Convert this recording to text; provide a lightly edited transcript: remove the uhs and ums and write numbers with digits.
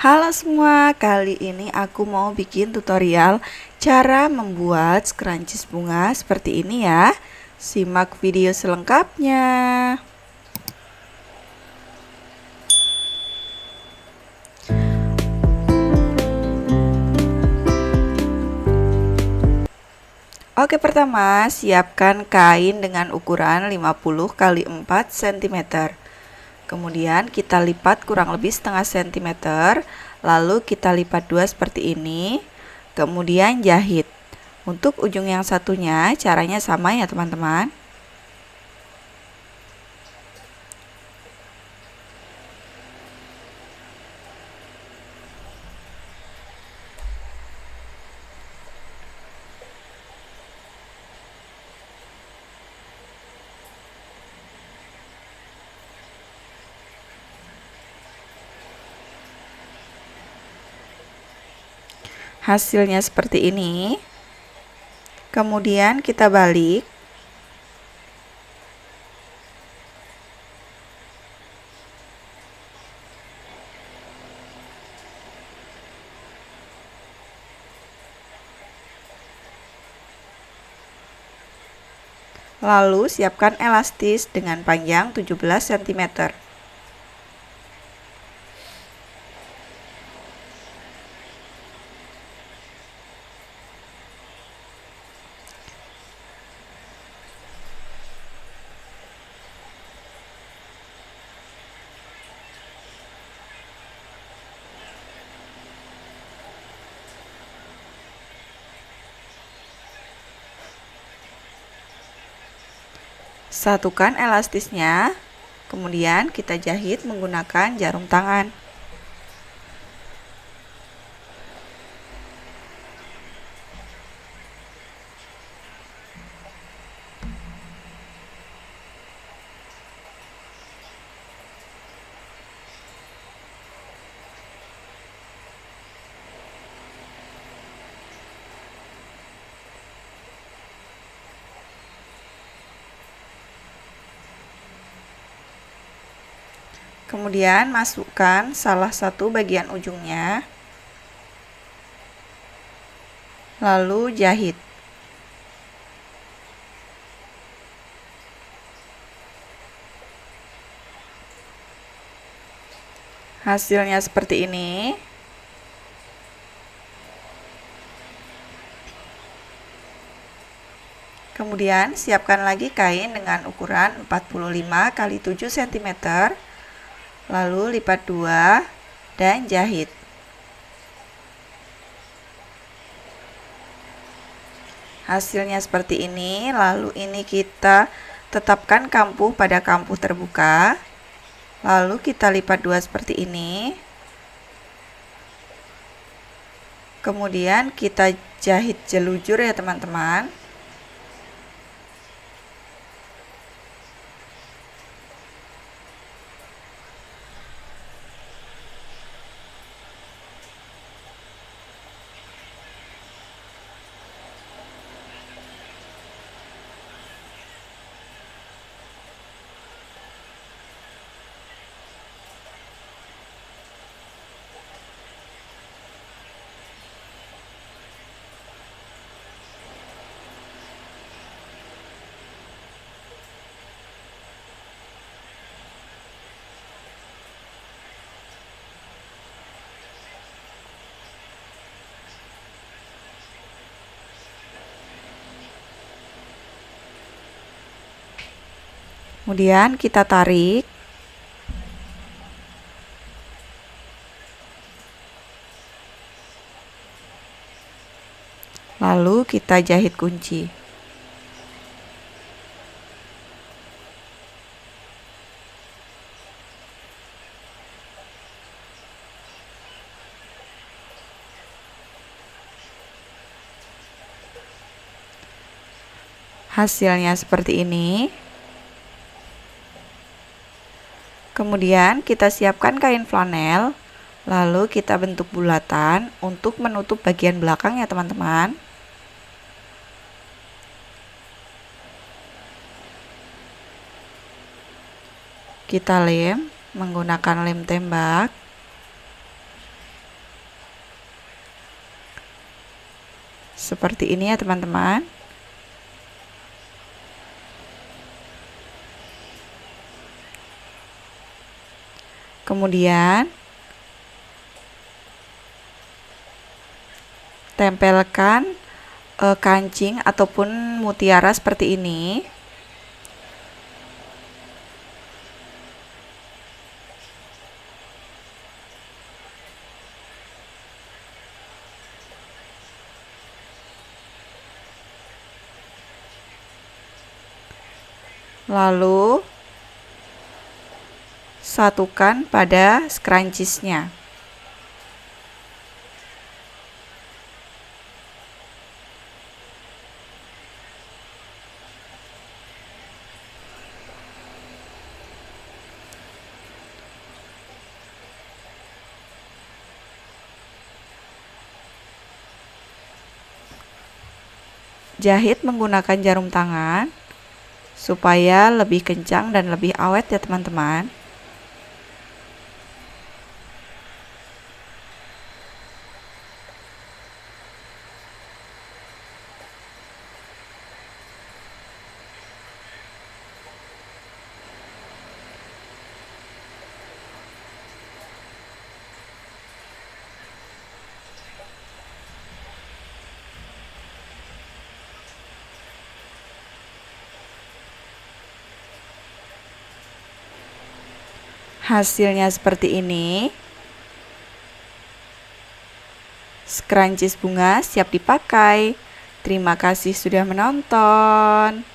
Halo semua, kali ini aku mau bikin tutorial cara membuat scrunchies bunga seperti ini ya. Simak video selengkapnya. Oke, pertama siapkan kain dengan ukuran 50 x 4 cm. Kemudian kita lipat kurang lebih setengah sentimeter, lalu kita lipat dua seperti ini, kemudian jahit. Untuk ujung yang satunya caranya sama ya teman-teman. Hasilnya seperti ini. Kemudian kita balik. Lalu siapkan elastis dengan panjang 17 cm. Satukan elastisnya, kemudian kita jahit menggunakan jarum tangan. Kemudian masukkan salah satu bagian ujungnya, lalu jahit. Hasilnya seperti ini. Kemudian siapkan lagi kain dengan ukuran 45 x 7 cm. Lalu lipat dua dan jahit. Hasilnya seperti ini. Lalu ini kita tetapkan kampuh pada kampuh terbuka. Lalu kita lipat dua seperti ini. Kemudian kita jahit jelujur ya teman-teman. Kemudian kita tarik. Lalu kita jahit kunci. Hasilnya seperti ini. Kemudian kita siapkan kain flanel, lalu kita bentuk bulatan untuk menutup bagian belakang ya teman-teman. Kita lem menggunakan lem tembak. Seperti ini ya teman-teman. Kemudian tempelkan kancing ataupun mutiara seperti ini. Lalu satukan pada scrunchiesnya. Jahit menggunakan jarum tangan supaya lebih kencang dan lebih awet ya teman-teman. Hasilnya seperti ini. Scrunchies bunga siap dipakai. Terima kasih sudah menonton.